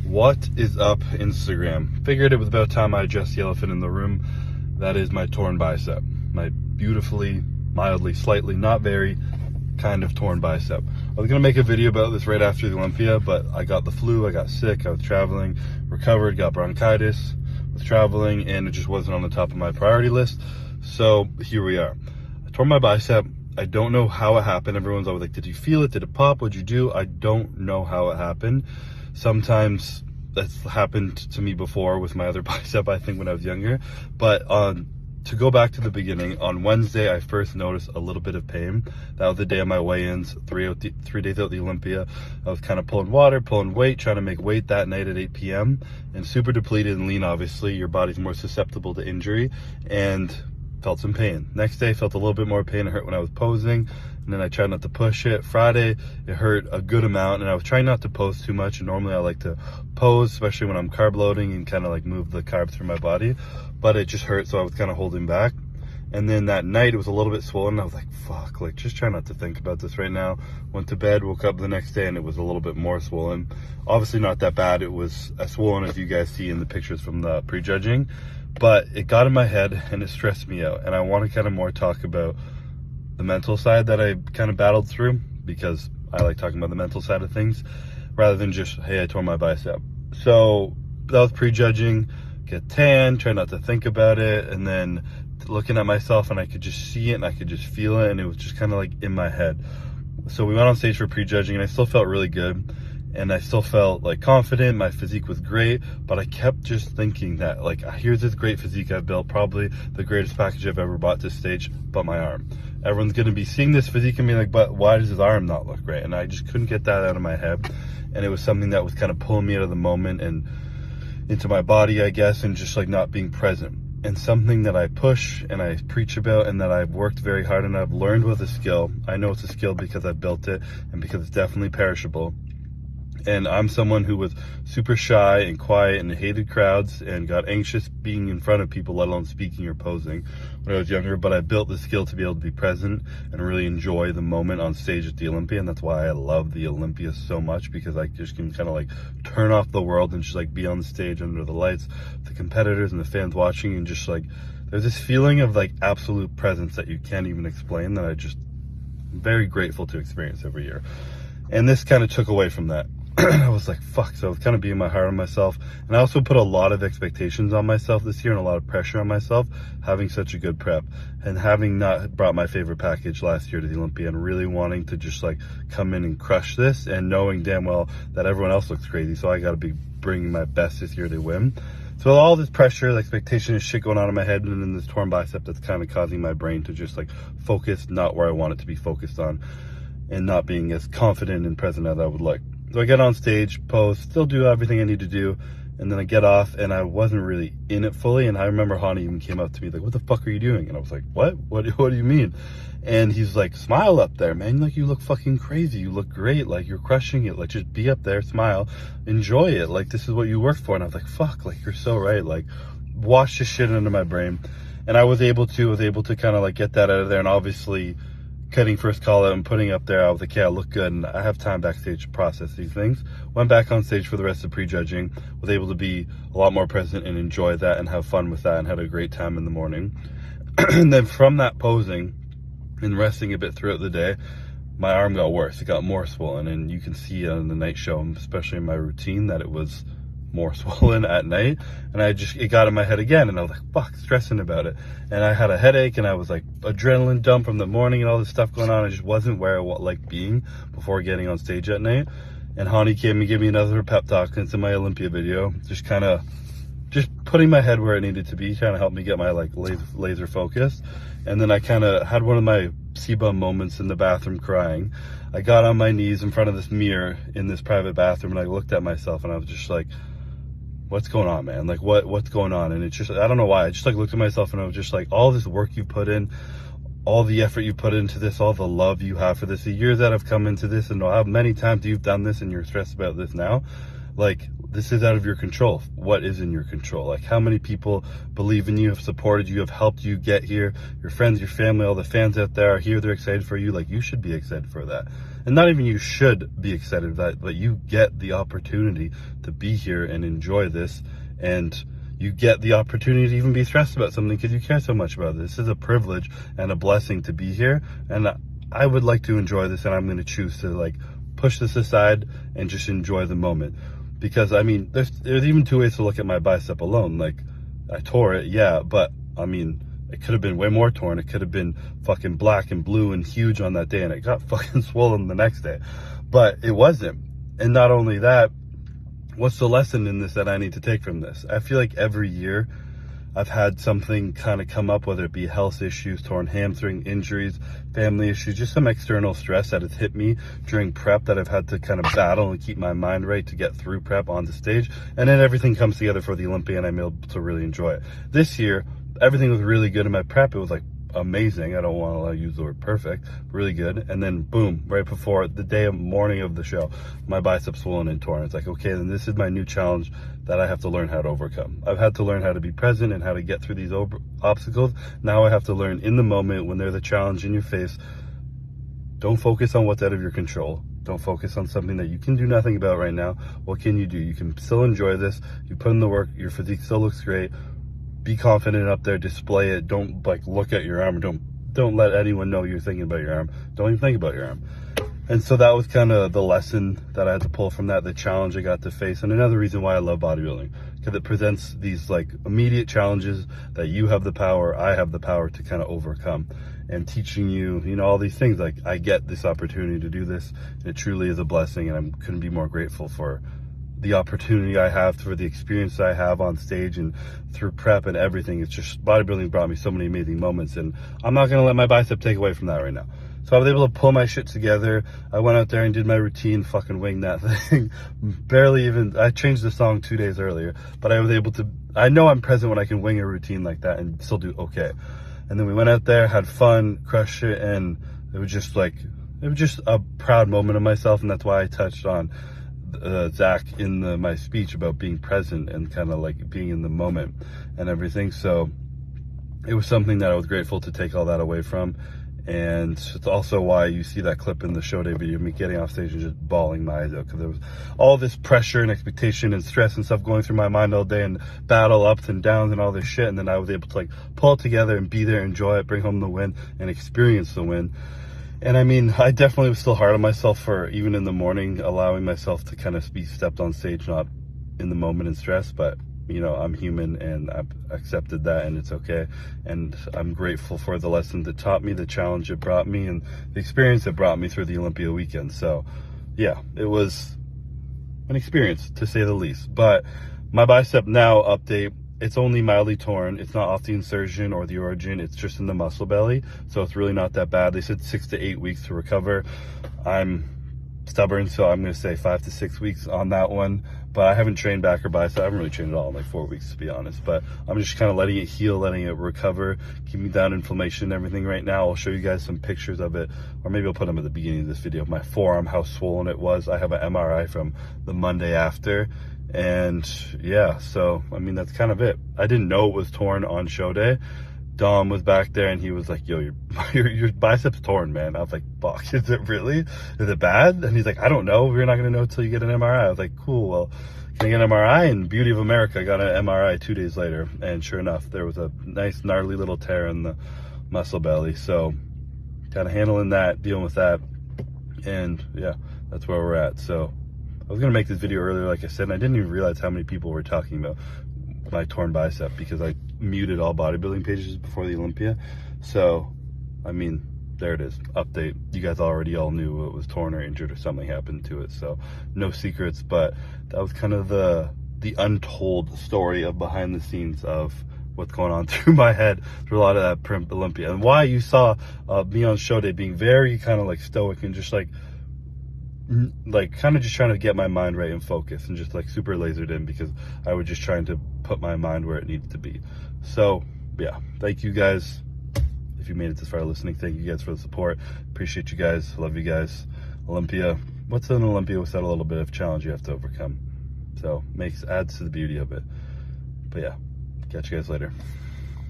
What is up, Instagram? Figured it was about time I addressed the elephant in the room. That is my torn bicep. My beautifully, mildly, slightly, not very, kind of torn bicep. I was gonna make a video about this right after the Olympia, but I got the flu, I got sick, I was traveling, recovered, got bronchitis, was traveling, and it just wasn't on the top of my priority list. So here we are. I tore my bicep. I don't know how it happened. Everyone's always like, did you feel it? Did it pop? What'd you do? I don't know how it happened. Sometimes that's happened to me before with my other bicep, I think, when I was younger. But to go back to the beginning, on Wednesday, I first noticed a little bit of pain. That was the day of my weigh-ins, 3 days out the Olympia. I was kind of pulling water, pulling weight, trying to make weight that night at 8 p.m. and super depleted and lean, obviously. Your body's more susceptible to injury, and felt some pain. Next day, felt a little bit more pain. It hurt when I was posing, and then I tried not to push it. Friday, it hurt a good amount, and I was trying not to pose too much. And normally I like to pose, especially when I'm carb loading and kind of like move the carbs through my body, but it just hurt, so I was kind of holding back. And then that night, it was a little bit swollen. I was like, fuck, like, just try not to think about this right now. Went to bed, woke up the next day, and it was a little bit more swollen. Obviously not that bad. It was as swollen as you guys see in the pictures from the prejudging, but it got in my head and it stressed me out. And I want to kind of more talk about the mental side that I kind of battled through, because I like talking about the mental side of things rather than just, hey, I tore my bicep. So that was prejudging, get tan, try not to think about it, and then looking at myself, and I could just see it and I could just feel it, and it was just kind of like in my head. So we went on stage for prejudging, and I still felt really good, and I still felt like confident. My physique was great, but I kept just thinking that, like, here's this great physique I've built, probably the greatest package I've ever bought to stage, but my arm. Everyone's going to be seeing this physique and be like, but why does his arm not look great? And I just couldn't get that out of my head. And it was something that was kind of pulling me out of the moment and into my body, I guess, and just like not being present. And something that I push and I preach about and that I've worked very hard and I've learned with a skill. I know it's a skill because I've built it and because it's definitely perishable. And I'm someone who was super shy and quiet and hated crowds and got anxious being in front of people, let alone speaking or posing when I was younger. But I built the skill to be able to be present and really enjoy the moment on stage at the Olympia. And that's why I love the Olympia so much, because I just can kind of like turn off the world and just like be on the stage under the lights, the competitors and the fans watching, and just like there's this feeling of like absolute presence that you can't even explain, that I just am very grateful to experience every year. And this kind of took away from that. I was like, fuck. So I was kind of being my hard on myself. And I also put a lot of expectations on myself this year and a lot of pressure on myself, having such a good prep and having not brought my favorite package last year to the Olympia, and really wanting to just like come in and crush this, and knowing damn well that everyone else looks crazy. So I got to be bringing my best this year to win. So all this pressure, the expectation, and shit going on in my head, and then this torn bicep that's kind of causing my brain to just like focus not where I want it to be focused on, and not being as confident and present as I would like. So I get on stage, pose, still do everything I need to do, and then I get off, and I wasn't really in it fully. And I remember Hani even came up to me like, what the fuck are you doing? And I was like, what do you mean? And he's like, smile up there, man. Like, you look fucking crazy. You look great. Like, you're crushing it. Like, just be up there, smile, enjoy it. Like, this is what you worked for. And I was like, fuck, like, you're so right. Like, wash this shit into my brain. And I was able to kind of like get that out of there. And obviously, cutting first call out and putting up there, I was like, yeah, I look good, and I have time backstage to process these things. Went back on stage for the rest of prejudging, was able to be a lot more present and enjoy that and have fun with that, and had a great time in the morning. And then from that posing and resting a bit throughout the day, my arm got worse. It got more swollen, and you can see on the night show, especially in my routine, that it was more swollen at night. And it got in my head again, and I was like, fuck, stressing about it. And I had a headache, and I was like adrenaline dump from the morning and all this stuff going on. I just wasn't where I like being before getting on stage at night. And Hani came and gave me another pep talk into my Olympia video, just putting my head where it needed to be, trying to help me get my like laser focus. And then I kind of had one of my Cbum moments in the bathroom crying. I got on my knees in front of this mirror in this private bathroom, and I looked at myself, and I was just like, what's going on, man? Like, what's going on? And it's just, I don't know why. I just like looked at myself, and I was just like, all this work you put in, all the effort you put into this, all the love you have for this, the years that have come into this, and how many times you've done this and you're stressed about this now. Like, this is out of your control. What is in your control? Like, how many people believe in you, have supported you, have helped you get here? Your friends, your family, all the fans out there are here. They're excited for you. Like, you should be excited for that. and not even you should be excited that, but you get the opportunity to be here and enjoy this, and you get the opportunity to even be stressed about something because you care so much about this. This is a privilege and a blessing to be here, and I would like to enjoy this, and I'm going to choose to like push this aside and just enjoy the moment. Because I mean, there's even two ways to look at my bicep alone. Like, I tore it, yeah, but I mean, it could have been way more torn. It could have been fucking black and blue and huge on that day, and it got fucking swollen the next day. But it wasn't. And not only that, what's the lesson in this that I need to take from this? I feel like every year I've had something kind of come up, whether it be health issues, torn hamstring, injuries, family issues, just some external stress that has hit me during prep that I've had to kind of battle and keep my mind right to get through prep on the stage. And then everything comes together for the Olympia, and I'm able to really enjoy it. This year, everything was really good in my prep. It was like amazing. I don't want to use the word perfect, really good. And then boom, right before the morning of the show, my biceps swollen and torn. It's like, okay, then this is my new challenge that I have to learn how to overcome. I've had to learn how to be present and how to get through these obstacles. Now I have to learn in the moment, when there's a challenge in your face, don't focus on what's out of your control. Don't focus on something that you can do nothing about right now. What can you do? You can still enjoy this. You put in the work. Your physique still looks great. Be confident up there, display it. Don't like look at your arm. Don't let anyone know you're thinking about your arm. Don't even think about your arm. And so that was kind of the lesson that I had to pull from that, the challenge I got to face. And another reason why I love bodybuilding, because it presents these like immediate challenges that you have the power, I have the power to kind of overcome, and teaching you, you know, all these things. Like, I get this opportunity to do this. It truly is a blessing, and I couldn't be more grateful for the opportunity I have, for the experience I have on stage and through prep and everything. It's just, bodybuilding brought me so many amazing moments, and I'm not going to let my bicep take away from that right now. So I was able to pull my shit together. I went out there and did my routine, fucking wing that thing. Barely even, I changed the song 2 days earlier, but I was able to, I know I'm present when I can wing a routine like that and still do okay. And then we went out there, had fun, crushed it, and it was just a proud moment of myself. And that's why I touched on Zach in my speech about being present and kind of like being in the moment and everything. So it was something that I was grateful to take all that away from. And it's also why you see that clip in the show day video, me getting off stage and just bawling my eyes out, because there was all this pressure and expectation and stress and stuff going through my mind all day, and battle ups and downs and all this shit. And then I was able to like pull it together and be there, enjoy it, bring home the win, and experience the win. And I mean, I definitely was still hard on myself for, even in the morning, allowing myself to kind of be stepped on stage, not in the moment and stress, but you know, I'm human, and I've accepted that, and it's okay. And I'm grateful for the lesson that taught me, the challenge it brought me, and the experience it brought me through the Olympia weekend. So yeah, it was an experience, to say the least. But my bicep now update, it's only mildly torn. It's not off the insertion or the origin. It's just in the muscle belly. So it's really not that bad. They said 6 to 8 weeks to recover. I'm stubborn, so I'm going to say 5 to 6 weeks on that one. But I haven't trained back or bicep. I haven't really trained at all in like 4 weeks, to be honest. But I'm just kind of letting it heal, letting it recover, keeping down inflammation and everything right now. I'll show you guys some pictures of it, or maybe I'll put them at the beginning of this video. My forearm, how swollen it was. I have an MRI from the Monday after. And yeah, so I mean, that's kind of it. I didn't know it was torn on show day. Dom was back there and he was like, yo, your bicep's torn, man. I was like, fuck, is it really? Is it bad? And he's like, I don't know. We're not going to know until you get an MRI. I was like, cool. Well, can I get an MRI? And beauty of America, I got an MRI 2 days later. And sure enough, there was a nice gnarly little tear in the muscle belly. So kind of handling that, dealing with that. And yeah, that's where we're at. So I was going to make this video earlier, like I said, and I didn't even realize how many people were talking about my torn bicep, because I muted all bodybuilding pages before the Olympia. So, I mean, there it is, update. You guys already all knew it was torn or injured or something happened to it, so no secrets. But that was kind of the untold story of behind the scenes of what's going on through my head through a lot of that prep Olympia, and why you saw me on show day being very kind of like stoic and just like kind of just trying to get my mind right and focus, and just like super lasered in, because I was just trying to put my mind where it needed to be. So yeah, thank you guys. If you made it this far listening, thank you guys for the support. Appreciate you guys. Love you guys. Olympia, what's an Olympia without a little bit of challenge you have to overcome? So adds to the beauty of it. But yeah, catch you guys later.